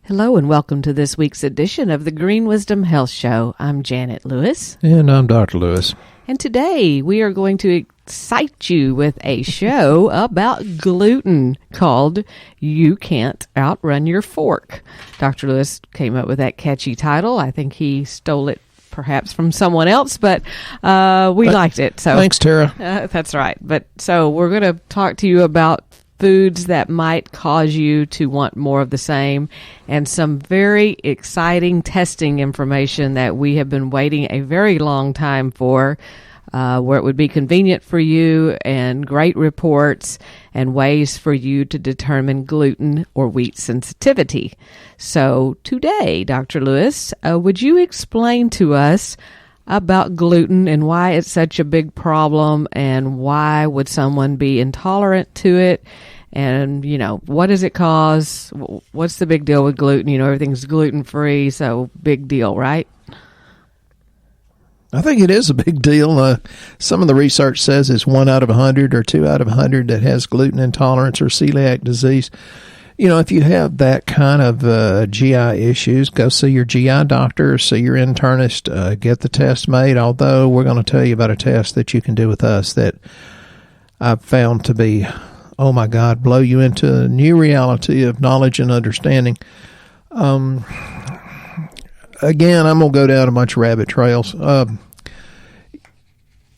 Hello and welcome to this week's edition of the Green Wisdom Health Show. I'm Janet Lewis. And I'm Dr. Lewis. And today we are going to excite you with a show about gluten called You Can't Outrun Your Fork. Dr. Lewis came up with that catchy title. I think he stole it perhaps from someone else, but we liked it. So thanks, Tara. That's right. But so we're going to talk to you about foods that might cause you to want more of the same, and some very exciting testing information that we have been waiting a very long time for, where it would be convenient for you and great reports and ways for you to determine gluten or wheat sensitivity. So today, Dr. Lewis, would you explain to us about gluten and why it's such a big problem, and why would someone be intolerant to it, and what does it cause? What's the big deal with gluten? Everything's gluten free, so big deal, right? I think it is a big deal. Some of the research says it's 1 out of 100 or 2 out of 100 that has gluten intolerance or celiac disease. If you have that kind of GI issues, go see your GI doctor, see your internist, get the test made. Although we're going to tell you about a test that you can do with us that I've found to be, oh my God, blow you into a new reality of knowledge and understanding. Again, I'm going to go down a bunch of rabbit trails.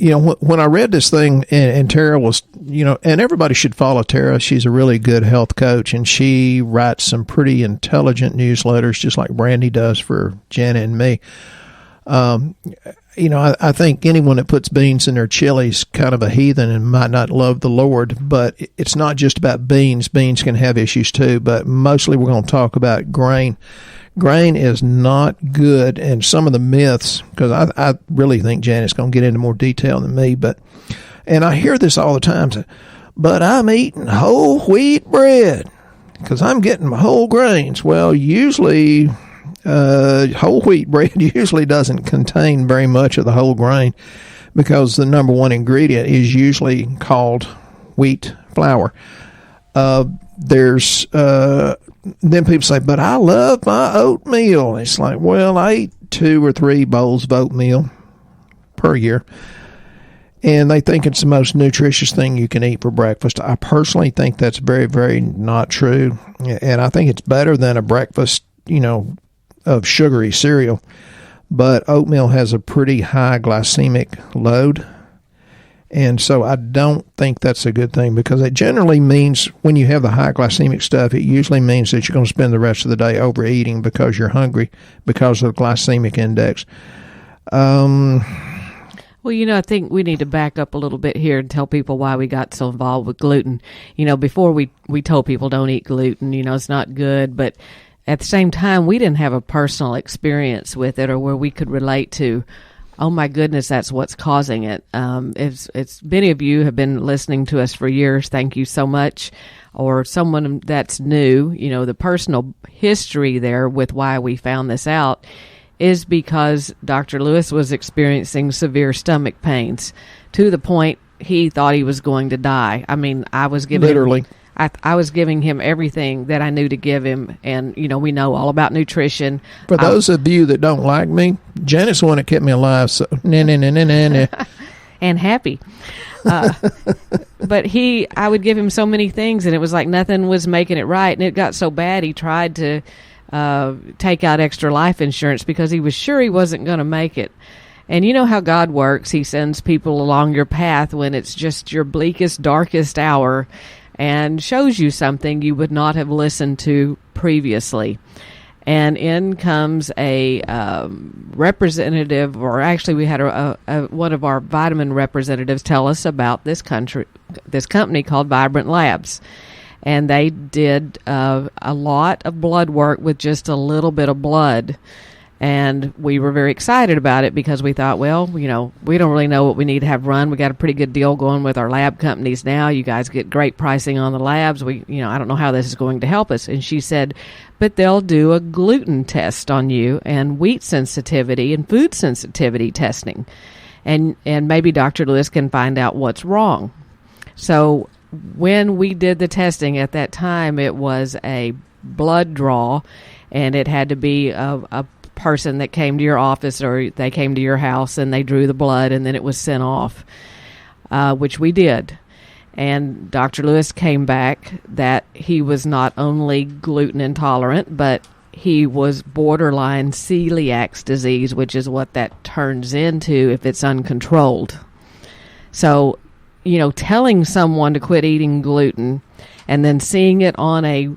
When I read this thing, and Tara was, and everybody should follow Tara. She's a really good health coach, and she writes some pretty intelligent newsletters, just like Brandy does for Janet and me. I think anyone that puts beans in their chili is kind of a heathen and might not love the Lord, but it's not just about beans. Beans can have issues too, but mostly we're going to talk about grain. Grain is not good, and some of the myths, because I really think Janet's going to get into more detail than me, and I hear this all the time, but I'm eating whole wheat bread because I'm getting my whole grains. Well, usually whole wheat bread usually doesn't contain very much of the whole grain, because the number one ingredient is usually called wheat flour. Then people say, but I love my oatmeal. It's like, well, I eat 2 or 3 bowls of oatmeal per year, and they think it's the most nutritious thing you can eat for breakfast. I personally think that's very, very not true, and I think it's better than a breakfast, of sugary cereal. But oatmeal has a pretty high glycemic load, and so I don't think that's a good thing, because it generally means when you have the high glycemic stuff, it usually means that you're going to spend the rest of the day overeating because you're hungry because of the glycemic index. Well, I think we need to back up a little bit here and tell people why we got so involved with gluten. Before we told people don't eat gluten, it's not good, but at the same time, we didn't have a personal experience with it or where we could relate to, oh my goodness, that's what's causing it. It's many of you have been listening to us for years. Thank you so much. Or someone that's new, the personal history there with why we found this out is because Dr. Lewis was experiencing severe stomach pains to the point he thought he was going to die. I mean, I was giving literally. I was giving him everything that I knew to give him, and we know all about nutrition. For those of you that don't like me, Janet's the one that kept me alive, so nah. And happy. But I would give him so many things, and it was like nothing was making it right, and it got so bad he tried to take out extra life insurance because he was sure he wasn't going to make it. And you know how God works. He sends people along your path when it's just your bleakest, darkest hour, and shows you something you would not have listened to previously. And in comes a representative, or actually we had one of our vitamin representatives tell us about this company called Vibrant Labs. And they did a lot of blood work with just a little bit of blood. And we were very excited about it because we thought, well, we don't really know what we need to have run. We got a pretty good deal going with our lab companies now. You guys get great pricing on the labs. I don't know how this is going to help us. And she said, but they'll do a gluten test on you and wheat sensitivity and food sensitivity testing. And maybe Dr. Lewis can find out what's wrong. So when we did the testing at that time, it was a blood draw. and it had to be a person that came to your office or they came to your house and they drew the blood and then it was sent off, which we did. And Dr. Lewis came back that he was not only gluten intolerant, but he was borderline celiac disease, which is what that turns into if it's uncontrolled. So, telling someone to quit eating gluten and then seeing it on a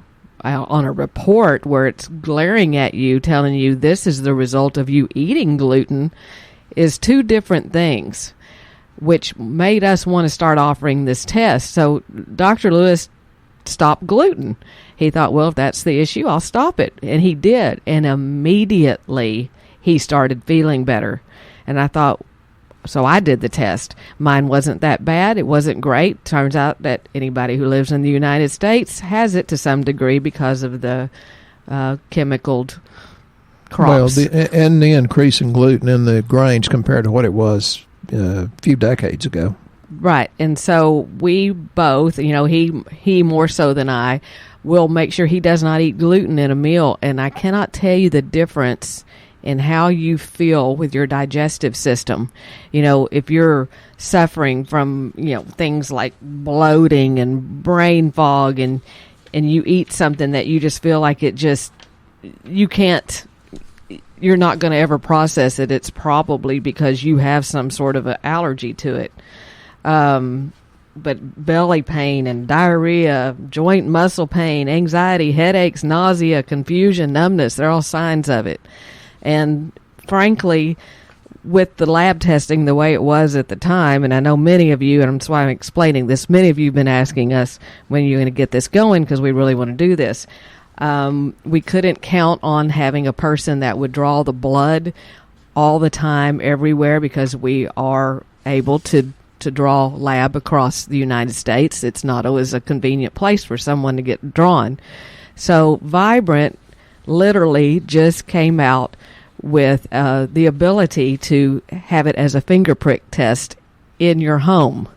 report where it's glaring at you, telling you this is the result of you eating gluten, is two different things, which made us want to start offering this test. So Dr. Lewis stopped gluten. He thought, well, if that's the issue, I'll stop it. And he did. And immediately he started feeling better. And I thought, so I did the test. Mine wasn't that bad. It wasn't great. Turns out that anybody who lives in the United States has it to some degree because of the chemicaled crops. Well, the increase in gluten in the grains compared to what it was a few decades ago. Right. And so we both, he more so than I, will make sure he does not eat gluten in a meal. And I cannot tell you the difference in how you feel with your digestive system. If you're suffering from, things like bloating and brain fog and you eat something that you just feel like you're not going to ever process it, it's probably because you have some sort of an allergy to it. But belly pain and diarrhea, joint muscle pain, anxiety, headaches, nausea, confusion, numbness, they're all signs of it. And frankly, with the lab testing the way it was at the time, and I know many of you, and that's why I'm explaining this, many of you have been asking us when you're going to get this going because we really want to do this. We couldn't count on having a person that would draw the blood all the time, everywhere, because we are able to draw lab across the United States. It's not always a convenient place for someone to get drawn. So Vibrant literally just came out with the ability to have it as a finger prick test in your home.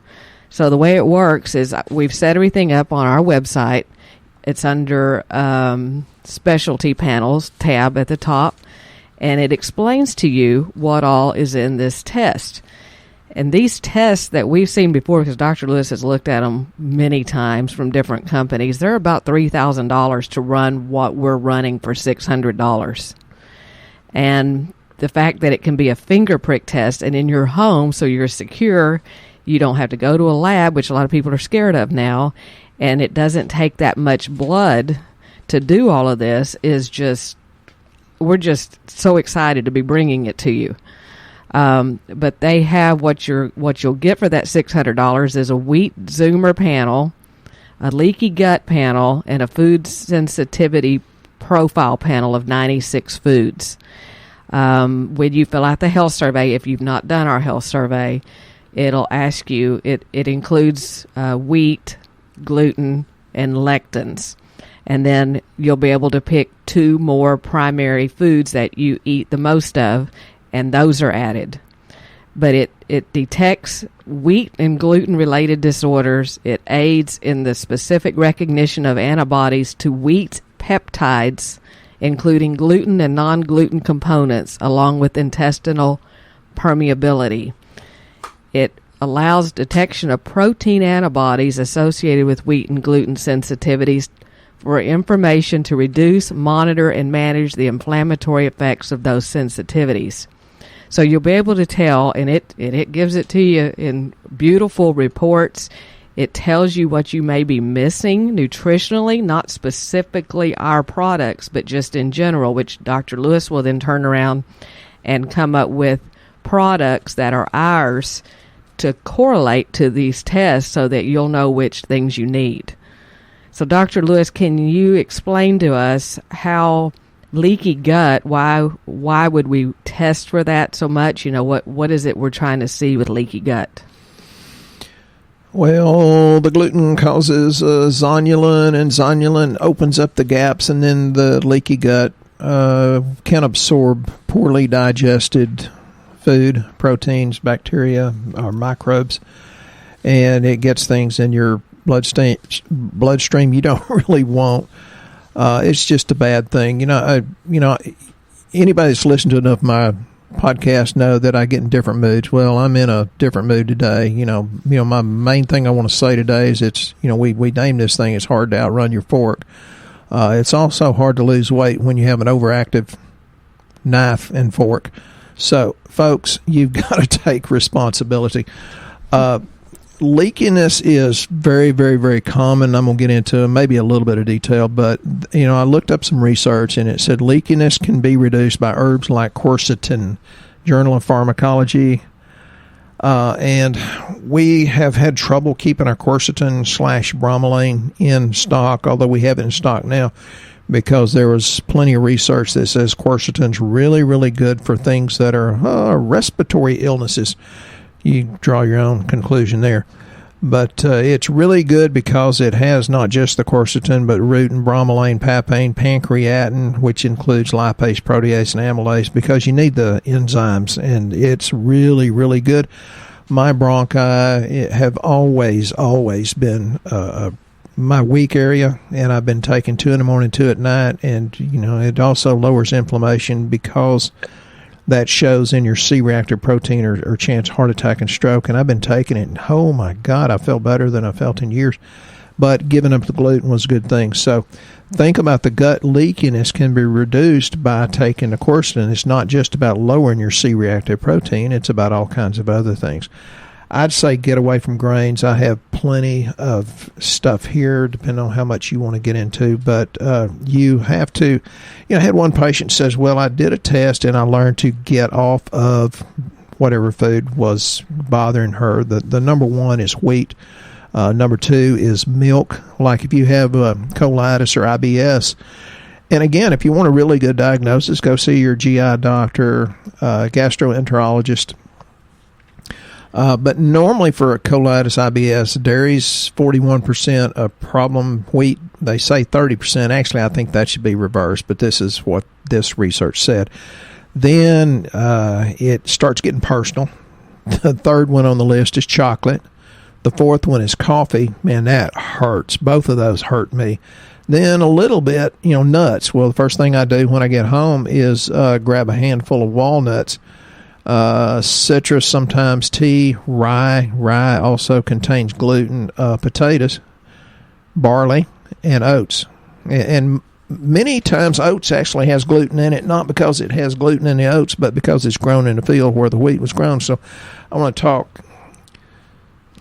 So the way it works is we've set everything up on our website. It's under specialty panels tab at the top, and it explains to you what all is in this test. And these tests that we've seen before, because Dr. Lewis has looked at them many times from different companies, they're about $3,000 to run what we're running for $600. And the fact that it can be a finger prick test and in your home, so you're secure, you don't have to go to a lab, which a lot of people are scared of now, and it doesn't take that much blood to do all of this, we're just so excited to be bringing it to you. But they have what you'll get for that $600 is a wheat Zoomer panel, a leaky gut panel, and a food sensitivity profile panel of 96 foods. When you fill out the health survey, if you've not done our health survey, it'll ask you, it includes wheat, gluten, and lectins. And then you'll be able to pick 2 more primary foods that you eat the most of, and those are added. But it detects wheat and gluten-related disorders. It aids in the specific recognition of antibodies to wheat peptides, including gluten and non-gluten components, along with intestinal permeability. It allows detection of protein antibodies associated with wheat and gluten sensitivities for information to reduce, monitor, and manage the inflammatory effects of those sensitivities. So you'll be able to tell, and it gives it to you in beautiful reports. It tells you what you may be missing nutritionally, not specifically our products, but just in general, which Dr. Lewis will then turn around and come up with products that are ours to correlate to these tests so that you'll know which things you need. So Dr. Lewis, can you explain to us how leaky gut, why would we test for that so much? What is it we're trying to see with leaky gut? Well, the gluten causes zonulin, and zonulin opens up the gaps, and then the leaky gut can absorb poorly digested food, proteins, bacteria, or microbes, and it gets things in your bloodstream you don't really want. It's just a bad thing. Anybody that's listened to enough of my podcast know that I get in different moods. Well, I'm in a different mood today. My main thing I want to say today is we named this thing, it's hard to outrun your fork. It's also hard to lose weight when you have an overactive knife and fork. So, folks, you've got to take responsibility. Leakiness is very, very, very common. I'm going to get into maybe a little bit of detail, but, I looked up some research, and it said leakiness can be reduced by herbs like quercetin, Journal of Pharmacology. And we have had trouble keeping our quercetin/bromelain in stock, although we have it in stock now, because there was plenty of research that says quercetin's really, really good for things that are respiratory illnesses. You draw your own conclusion there. But it's really good because it has not just the quercetin, but rutin, bromelain, papain, pancreatin, which includes lipase, protease, and amylase, because you need the enzymes, and it's really, really good. My bronchi have always been my weak area, and I've been taking 2 in the morning, 2 at night, and, it also lowers inflammation because that shows in your C-reactive protein or chance heart attack and stroke. And I've been taking it, and oh my God, I felt better than I felt in years. But giving up the gluten was a good thing. So think about the gut leakiness can be reduced by taking the quercetin. It's not just about lowering your C-reactive protein. It's about all kinds of other things. I'd say get away from grains. I have plenty of stuff here, depending on how much you want to get into. But you have to, I had one patient says, well, I did a test and I learned to get off of whatever food was bothering her. The number one is wheat. Number two is milk. Like if you have colitis or IBS. And again, if you want a really good diagnosis, go see your GI doctor, gastroenterologist. But normally for a colitis, IBS, dairy's 41% a problem. Wheat, they say 30%. Actually, I think that should be reversed, but this is what this research said. Then it starts getting personal. The third one on the list is chocolate. The fourth one is coffee. Man, that hurts. Both of those hurt me. Then a little bit, nuts. Well, the first thing I do when I get home is grab a handful of walnuts. Citrus, sometimes tea, rye. Rye also contains gluten, potatoes, barley, and oats. And many times oats actually has gluten in it, not because it has gluten in the oats, but because it's grown in the field where the wheat was grown. So I want to talk.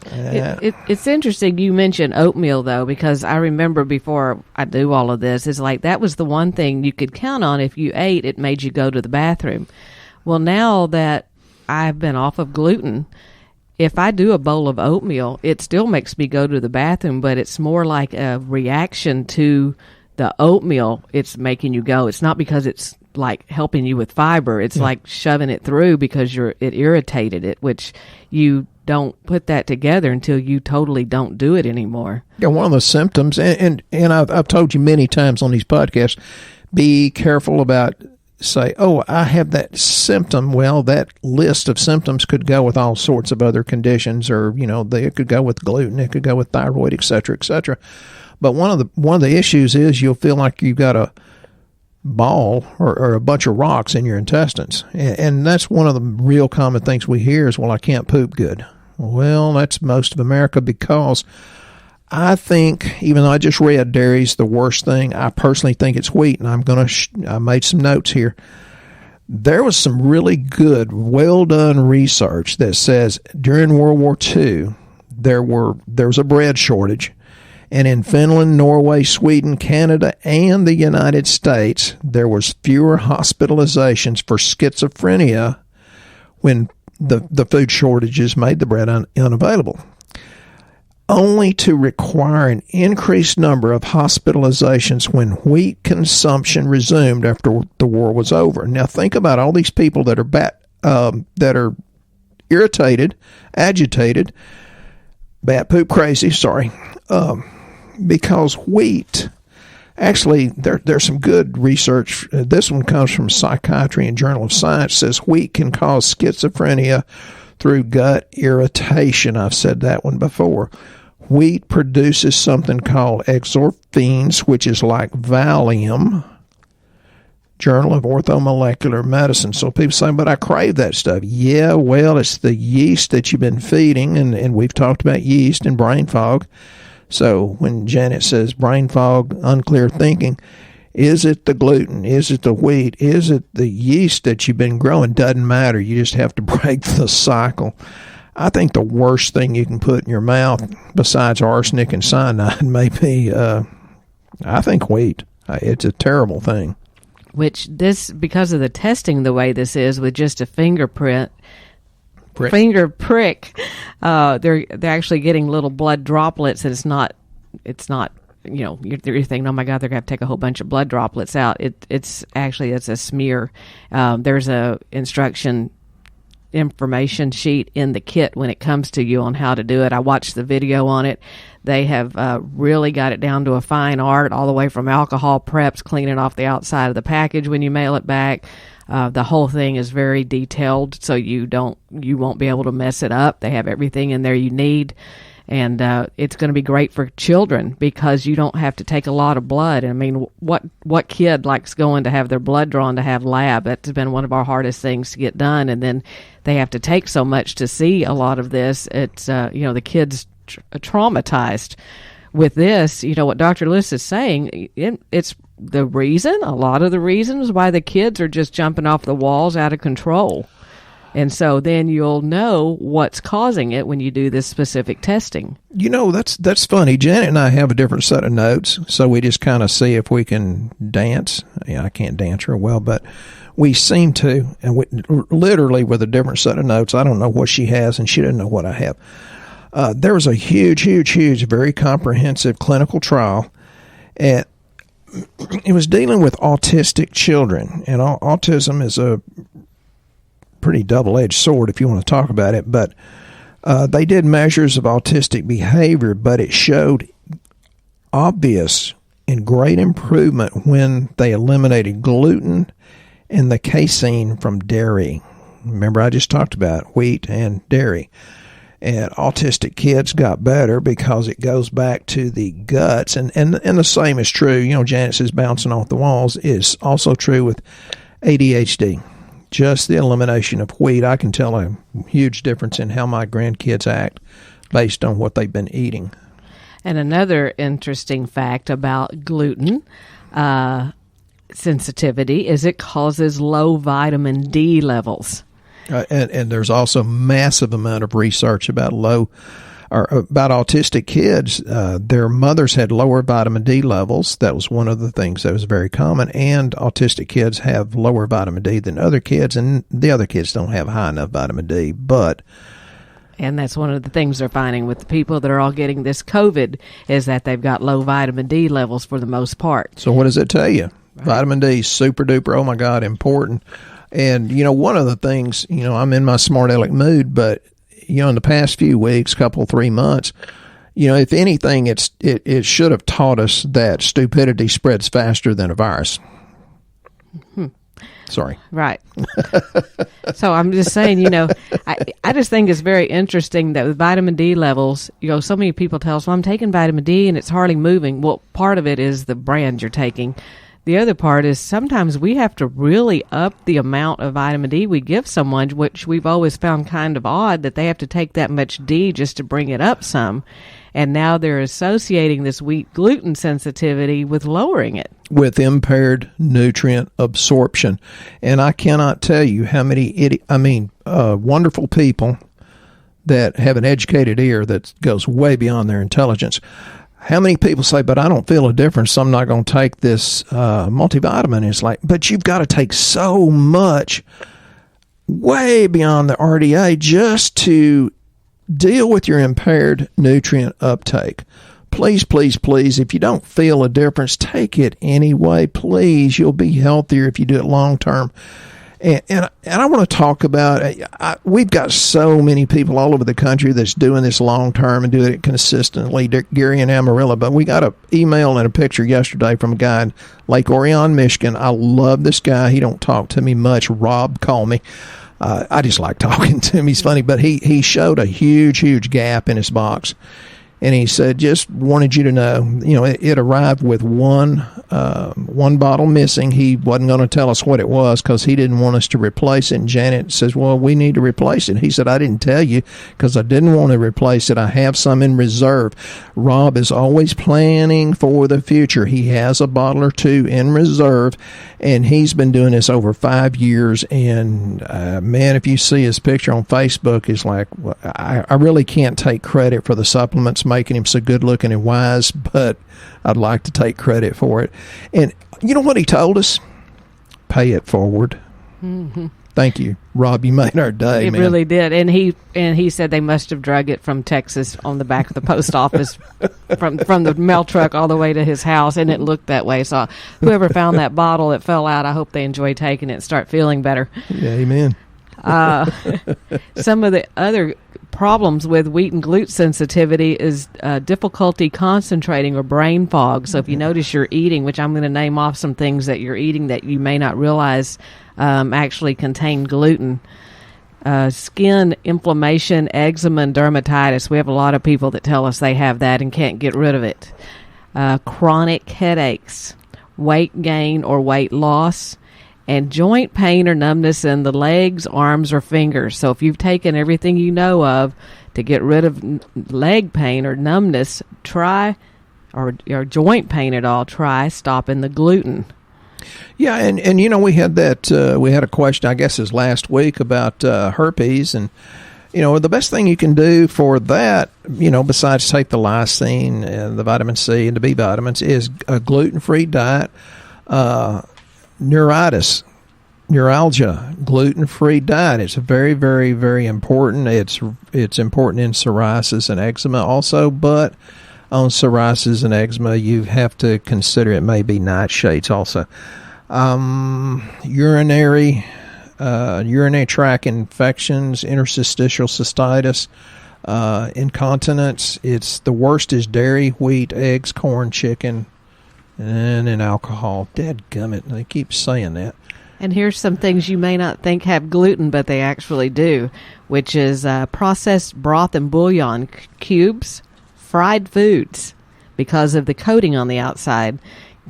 It's interesting you mentioned oatmeal, though, because I remember before I do all of this, it's like that was the one thing you could count on. If you ate, it made you go to the bathroom. Well, now that I've been off of gluten, if I do a bowl of oatmeal, it still makes me go to the bathroom, but it's more like a reaction to the oatmeal. It's making you go. It's not because it's like helping you with fiber. It's like shoving it through because it irritated it, which you don't put that together until you totally don't do it anymore. Yeah, one of the symptoms, and I've told you many times on these podcasts, be careful about say, oh, I have that symptom. Well, that list of symptoms could go with all sorts of other conditions, or it could go with gluten, it could go with thyroid, et cetera, et cetera. But one of the issues is you'll feel like you've got a ball or a bunch of rocks in your intestines, and that's one of the real common things we hear is, well, I can't poop good. Well, that's most of America, because I think, even though I just read dairy's the worst thing, I personally think it's wheat, and I made some notes here. There was some really good, well-done research that says during World War II, there was a bread shortage, and in Finland, Norway, Sweden, Canada, and the United States, there was fewer hospitalizations for schizophrenia when the food shortages made the bread unavailable, only to require an increased number of hospitalizations when wheat consumption resumed after the war was over. Now think about all these people that are irritated, agitated, bat poop crazy, because wheat, actually there's some good research. This one comes from Psychiatry and Journal of Science, says wheat can cause schizophrenia through gut irritation. I've said that one before. Wheat produces something called exorphins, which is like Valium. Journal of Orthomolecular Medicine. So people say, but I crave that stuff. Yeah, well, it's the yeast that you've been feeding, and we've talked about yeast and brain fog. So when Janet says brain fog, unclear thinking, is it the gluten? Is it the wheat? Is it the yeast that you've been growing? Doesn't matter. You just have to break the cycle. I think the worst thing you can put in your mouth, besides arsenic and cyanide, may be, I think, wheat. It's a terrible thing. Which this, because of the testing the way this is, with just a finger prick, they're actually getting little blood droplets, and it's not, you're thinking, oh my God, they're going to have to take a whole bunch of blood droplets out. It's a smear. There's a information sheet in the kit when it comes to you on how to do it. I watched the video on it. They have really got it down to a fine art, all the way from alcohol preps, cleaning off the outside of the package when you mail it back. The whole thing is very detailed, so you won't be able to mess it up. They have everything in there you need, and it's going to be great for children because you don't have to take a lot of blood. I mean, what kid likes going to have their blood drawn to have lab? That's been one of our hardest things to get done, and then they have to take so much to see a lot of this. It's the kids traumatized with this. What Dr. Lewis is saying, it's a lot of the reasons why the kids are just jumping off the walls out of control. And so then you'll know what's causing it when you do this specific testing. That's funny. Janet and I have a different set of notes, so we just kind of see if we can dance. I can't dance real well, but we seem to, and literally with a different set of notes. I don't know what she has, and she doesn't know what I have. There was a huge, very comprehensive clinical trial, and it was dealing with autistic children. And autism is a pretty double-edged sword if you want to talk about it. But they did measures of autistic behavior, but it showed obvious and great improvement when they eliminated gluten and the casein from dairy. Remember, I just talked about wheat and dairy. And autistic kids got better because it goes back to the guts. And the same is true. Janet says bouncing off the walls is also true with ADHD. Just the elimination of wheat, I can tell a huge difference in how my grandkids act based on what they've been eating. And another interesting fact about gluten sensitivity is it causes low vitamin D levels. And there's also massive amount of research about autistic kids. Their mothers had lower vitamin D levels. That was one of the things that was very common. And autistic kids have lower vitamin D than other kids, and the other kids don't have high enough vitamin D. And that's one of the things they're finding with the people that are all getting this COVID is that they've got low vitamin D levels for the most part. So what does it tell you? Right. Vitamin D, super duper, oh my God, important. And, one of the things, I'm in my smart aleck mood, but, in the past few weeks, 3 months, if anything, it should have taught us that stupidity spreads faster than a virus. Sorry. Right. So I'm just saying, I just think it's very interesting that with vitamin D levels, so many people tell us, well, I'm taking vitamin D and it's hardly moving. Well, part of it is the brand you're taking. The other part is sometimes we have to really up the amount of vitamin D we give someone, which we've always found kind of odd that they have to take that much D just to bring it up some. And now they're associating this wheat gluten sensitivity with lowering it. With impaired nutrient absorption. And I cannot tell you how many wonderful people that have an educated ear that goes way beyond their intelligence. How many people say, but I don't feel a difference, so I'm not going to take this multivitamin? It's like, but you've got to take so much way beyond the RDA just to deal with your impaired nutrient uptake. Please, please, please, if you don't feel a difference, take it anyway. Please, you'll be healthier if you do it long term. And I want to talk about, we've got so many people all over the country that's doing this long term and doing it consistently, Gary and Amarillo. But we got an email and a picture yesterday from a guy in Lake Orion, Michigan. I love this guy. He don't talk to me much. Rob, call me. I just like talking to him. He's funny. But he showed a huge, huge gap in his box. And he said, just wanted you to know, it arrived with one bottle missing. He wasn't going to tell us what it was because he didn't want us to replace it. And Janet says, well, we need to replace it. He said, I didn't tell you because I didn't want to replace it. I have some in reserve. Rob is always planning for the future. He has a bottle or two in reserve, and he's been doing this over 5 years. And, man, if you see his picture on Facebook, it's like, I really can't take credit for the supplements making him so good looking and wise, but I'd like to take credit for it. And you know what he told us? Pay it forward. Mm-hmm. Thank you, Rob. You made our day. It really did. And he said they must have drug it from Texas on the back of the post office from the mail truck all the way to his house, and it looked that way. So whoever found that bottle that fell out, I hope they enjoy taking it and start feeling better. Yeah, amen. Some of the other problems with wheat and gluten sensitivity is difficulty concentrating or brain fog. So if you notice you're eating, which I'm going to name off some things that you're eating that you may not realize actually contain gluten. Skin inflammation, eczema, and dermatitis. We have a lot of people that tell us they have that and can't get rid of it. Chronic headaches, weight gain or weight loss, and joint pain or numbness in the legs, arms, or fingers. So if you've taken everything you know of to get rid of leg pain or numbness, try, or joint pain at all, try stopping the gluten. Yeah, and we had that, we had a question, I guess it was last week, about herpes. And, the best thing you can do for that, besides take the lysine and the vitamin C and the B vitamins, is a gluten-free diet. Neuralgia, gluten-free diet. It's very, very, very important. It's important in psoriasis and eczema also, but on psoriasis and eczema, you have to consider it may be nightshades also. Urinary tract infections, interstitial cystitis, incontinence. It's the worst is dairy, wheat, eggs, corn, chicken, and alcohol. Dadgummit, they keep saying that. And here's some things you may not think have gluten, but they actually do, which is processed broth and bouillon cubes, fried foods because of the coating on the outside,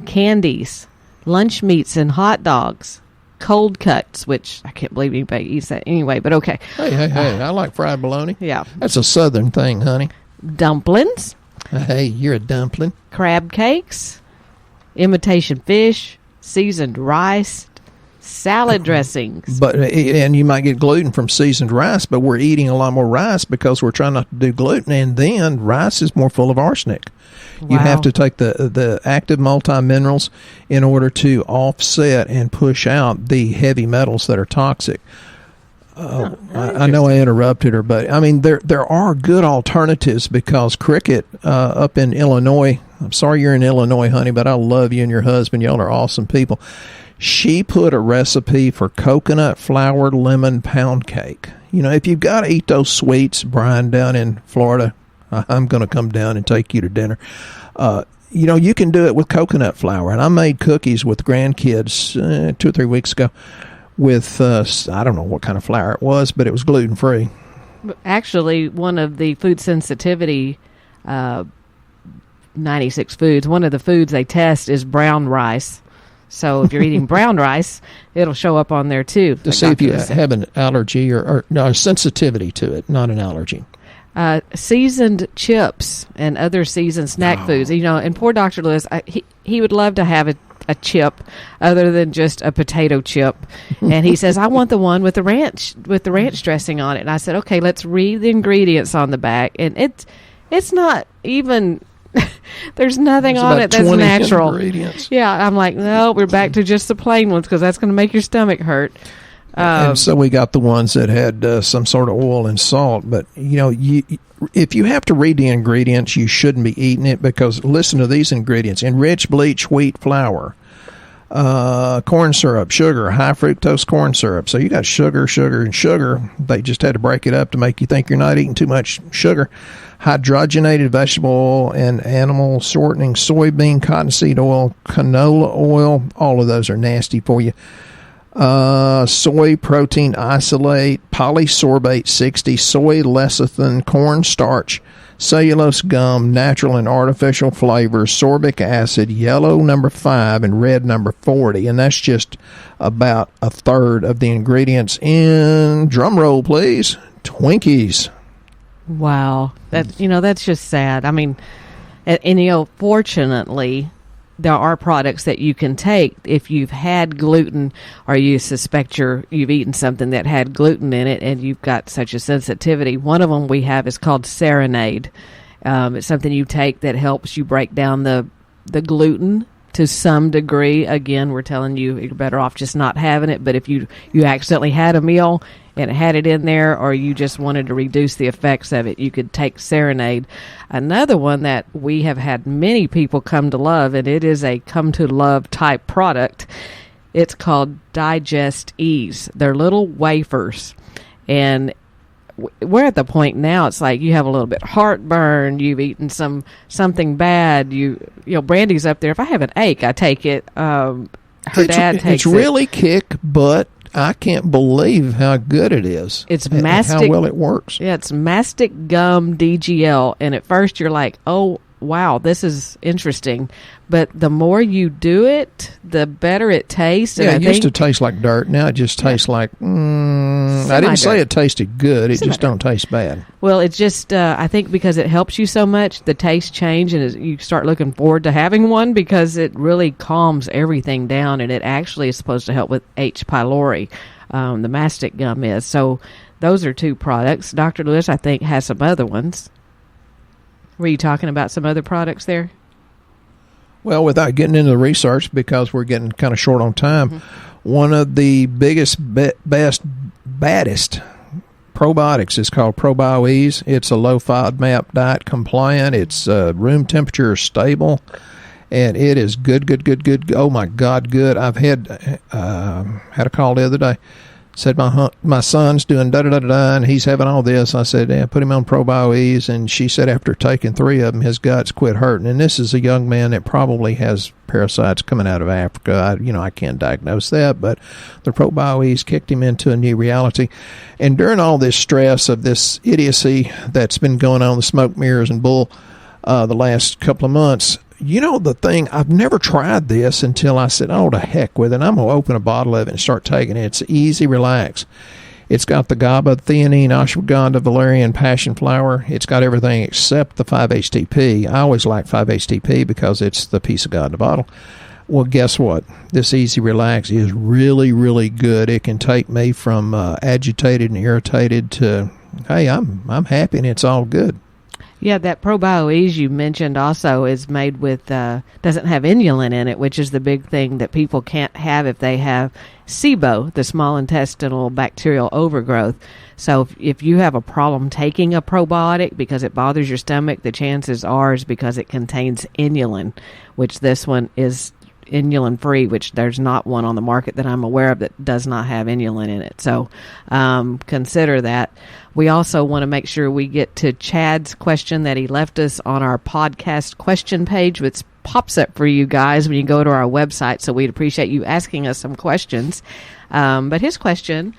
candies, lunch meats and hot dogs, cold cuts, which I can't believe anybody eats that anyway, but okay. Hey, I like fried bologna. Yeah. That's a southern thing, honey. Dumplings. Hey, you're a dumpling. Crab cakes, imitation fish, seasoned rice, salad dressings. And you might get gluten from seasoned rice, but we're eating a lot more rice because we're trying not to do gluten, and then rice is more full of arsenic. Wow. You have to take the active multi-minerals in order to offset and push out the heavy metals that are toxic. I know I interrupted her, but I mean there are good alternatives because Cricket up in Illinois, I'm sorry you're in Illinois, honey, but I love you and your husband. Y'all are awesome people. She put a recipe for coconut flour lemon pound cake. If you've got to eat those sweets, Brian, down in Florida, I'm going to come down and take you to dinner. You can do it with coconut flour. And I made cookies with grandkids 2 or 3 weeks ago with, I don't know what kind of flour it was, but it was gluten-free. Actually, one of the food sensitivity 96 foods, one of the foods they test is brown rice. So if you're eating brown rice, it'll show up on there too. To see if you have an allergy or no, a sensitivity to it, not an allergy. Seasoned chips and other seasoned snack foods. And poor Dr. Lewis, he would love to have a chip other than just a potato chip. And he says, I want the one with the ranch dressing on it. And I said, okay, let's read the ingredients on the back. And it's not even... There's nothing on it that's natural. Ingredients. Yeah, I'm like, no, we're back to just the plain ones because that's going to make your stomach hurt. And so we got the ones that had some sort of oil and salt. But, if you have to read the ingredients, you shouldn't be eating it because listen to these ingredients. Enriched bleach wheat flour, corn syrup, sugar, high fructose corn syrup. So you got sugar, and sugar. They just had to break it up to make you think you're not eating too much sugar. Hydrogenated vegetable oil and animal shortening, soybean, cottonseed oil, canola oil. All of those are nasty for you. Soy protein isolate, polysorbate 60, soy lecithin, cornstarch cellulose gum, natural and artificial flavors, sorbic acid, yellow number 5, and red number 40. And that's just about a third of the ingredients in, drum roll please, Twinkies. Wow. That's just sad. I mean, and fortunately, there are products that you can take if you've had gluten or you suspect you've eaten something that had gluten in it and you've got such a sensitivity. One of them we have is called Serenade. It's something you take that helps you break down the gluten to some degree. Again, we're telling you you're better off just not having it, but if you accidentally had a meal and it had it in there, or you just wanted to reduce the effects of it, you could take Serenade. Another one that we have had many people come to love, and it is a come to love type product, it's called Digest Ease. They're little wafers, and we're at the point now, it's like you have a little bit heartburn, you've eaten something bad, Brandy's up there. If I have an ache, I take it. Her dad takes it. It's really kick, but I can't believe how good it is. It's mastic. How well it works. Yeah, it's mastic gum DGL. And at first you're like, oh, wow, this is interesting. But the more you do it, the better it tastes. Yeah, it used to taste like dirt. Now it just tastes like, I didn't say it tasted good. It just don't taste bad. Well, it's just, I think because it helps you so much, the taste change, and you start looking forward to having one because it really calms everything down, and it actually is supposed to help with H. pylori. The mastic gum is. So those are two products. Dr. Lewis, I think, has some other ones. Were you talking about some other products there? Well, without getting into the research, because we're getting kind of short on time, one of the biggest, baddest probiotics is called ProbioEase. It's a low FODMAP diet compliant. It's room temperature stable, and it is good. Oh my God, good. I've had a call the other day. Said my son's doing da-da-da-da, and he's having all this. I said, yeah, put him on ProbioEase, and she said after taking 3 of them, his guts quit hurting. And this is a young man that probably has parasites coming out of Africa. I can't diagnose that, but the ProbioEase kicked him into a new reality. And during all this stress of this idiocy that's been going on, the smoke, mirrors, and bull, the last couple of months, the thing, I've never tried this until I said, oh, to heck with it. I'm going to open a bottle of it and start taking it. It's easy, relax. It's got the GABA, theanine, ashwagandha, valerian, passion flower. It's got everything except the 5-HTP. I always like 5-HTP because it's the piece of God in the bottle. Well, guess what? This Easy Relax is really, really good. It can take me from agitated and irritated to, hey, I'm happy and it's all good. Yeah, that ProbioEase you mentioned also is made with, doesn't have inulin in it, which is the big thing that people can't have if they have SIBO, the small intestinal bacterial overgrowth. So if you have a problem taking a probiotic because it bothers your stomach, the chances are is because it contains inulin, which this one is inulin free, which there's not one on the market that I'm aware of that does not have inulin in it. So consider that. We also want to make sure we get to Chad's question that he left us on our podcast question page, which pops up for you guys when you go to our website. So we'd appreciate you asking us some questions. But his question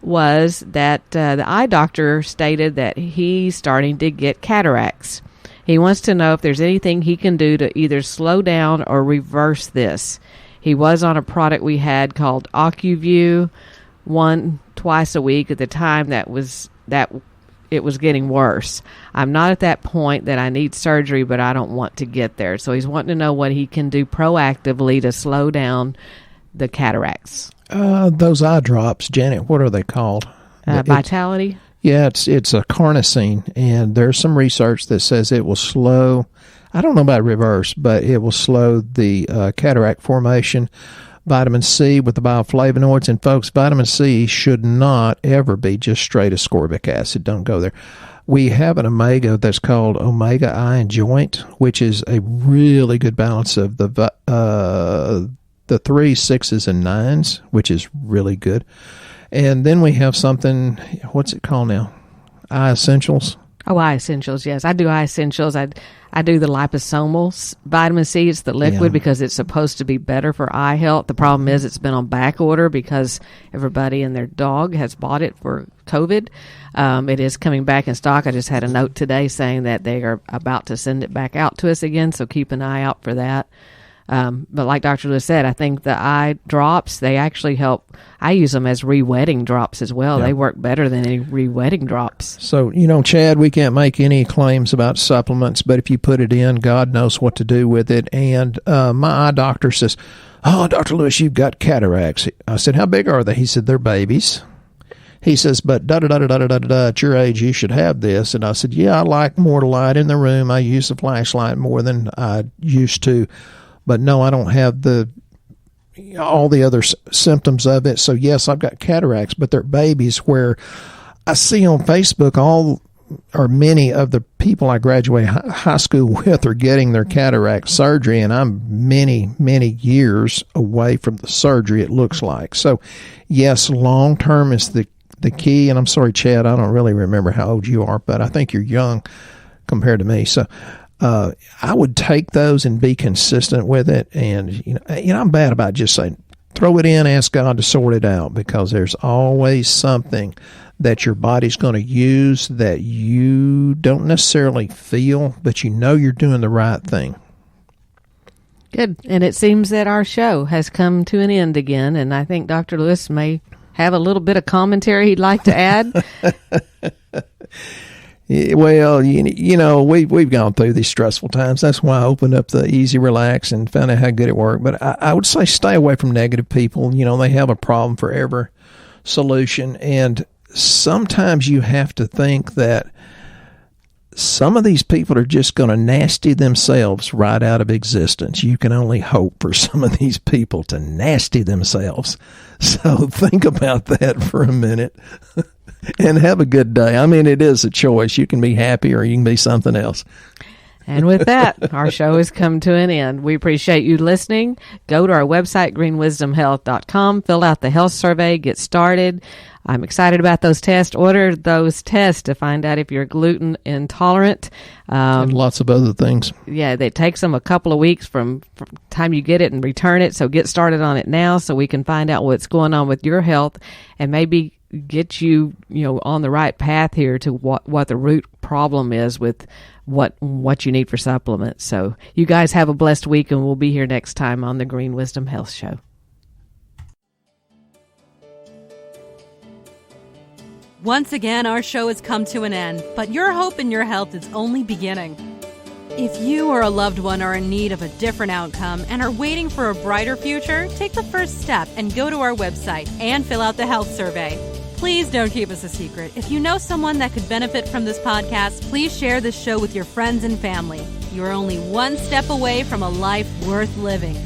was that the eye doctor stated that he's starting to get cataracts. He wants to know if there's anything he can do to either slow down or reverse this. He was on a product we had called OcuView, twice a week at the time that it was getting worse. I'm not at that point that I need surgery, but I don't want to get there. So he's wanting to know what he can do proactively to slow down the cataracts. Those eye drops, Janet, what are they called? Vitality? Yeah, it's a carnosine, and there's some research that says it will slow, I don't know about reverse, but it will slow the cataract formation. Vitamin C with the bioflavonoids, and folks, vitamin C should not ever be just straight ascorbic acid. Don't go there. We have an omega that's called Omega Eye and Joint, which is a really good balance of the 3s, 6s, and 9s, which is really good. And then we have something, what's it called now? Eye Essentials. Oh, eye essentials, yes. I do eye essentials. I do the liposomal vitamin C. It's the liquid because it's supposed to be better for eye health. The problem is it's been on back order because everybody and their dog has bought it for COVID. It is coming back in stock. I just had a note today saying that they are about to send it back out to us again, so keep an eye out for that. But like Dr. Lewis said, I think the eye drops, they actually help. I use them as re-wetting drops as well. Yeah. They work better than any re-wetting drops. So, Chad, we can't make any claims about supplements, but if you put it in, God knows what to do with it. And my eye doctor says, "Oh, Dr. Lewis, you've got cataracts." I said, "How big are they?" He said, "They're babies." He says, "But at your age, you should have this." And I said, "Yeah, I like more light in the room. I use the flashlight more than I used to. But no, I don't have all the other symptoms of it. So yes, I've got cataracts, but they're babies." Where I see on Facebook many of the people I graduated high school with are getting their cataract surgery, and I'm many, many years away from the surgery, it looks like. So yes, long term is the key. And I'm sorry, Chad, I don't really remember how old you are, but I think you're young compared to me. So I would take those and be consistent with it. And, I'm bad about just saying, throw it in, ask God to sort it out, because there's always something that your body's going to use that you don't necessarily feel, but you're doing the right thing. Good. And it seems that our show has come to an end again. And I think Dr. Lewis may have a little bit of commentary he'd like to add. Well, we've gone through these stressful times. That's why I opened up the Easy Relax and found out how good it worked. But I would say stay away from negative people. They have a problem for every solution. And sometimes you have to think that some of these people are just going to nasty themselves right out of existence. You can only hope for some of these people to nasty themselves. So think about that for a minute. And have a good day. I mean, it is a choice. You can be happy or you can be something else. And with that, our show has come to an end. We appreciate you listening. Go to our website, greenwisdomhealth.com, fill out the health survey, get started. I'm excited about those tests. Order those tests to find out if you're gluten intolerant. And lots of other things. Yeah, it takes them a couple of weeks from time you get it and return it. So get started on it now so we can find out what's going on with your health and maybe get you, on the right path here to what the root problem is with what you need for supplements. So you guys have a blessed week, and we'll be here next time on the Green Wisdom Health Show. Once again, our show has come to an end, but your hope in your health is only beginning. If you or a loved one are in need of a different outcome and are waiting for a brighter future, take the first step and go to our website and fill out the health survey. Please don't keep us a secret. If you know someone that could benefit from this podcast, please share this show with your friends and family. You're only one step away from a life worth living.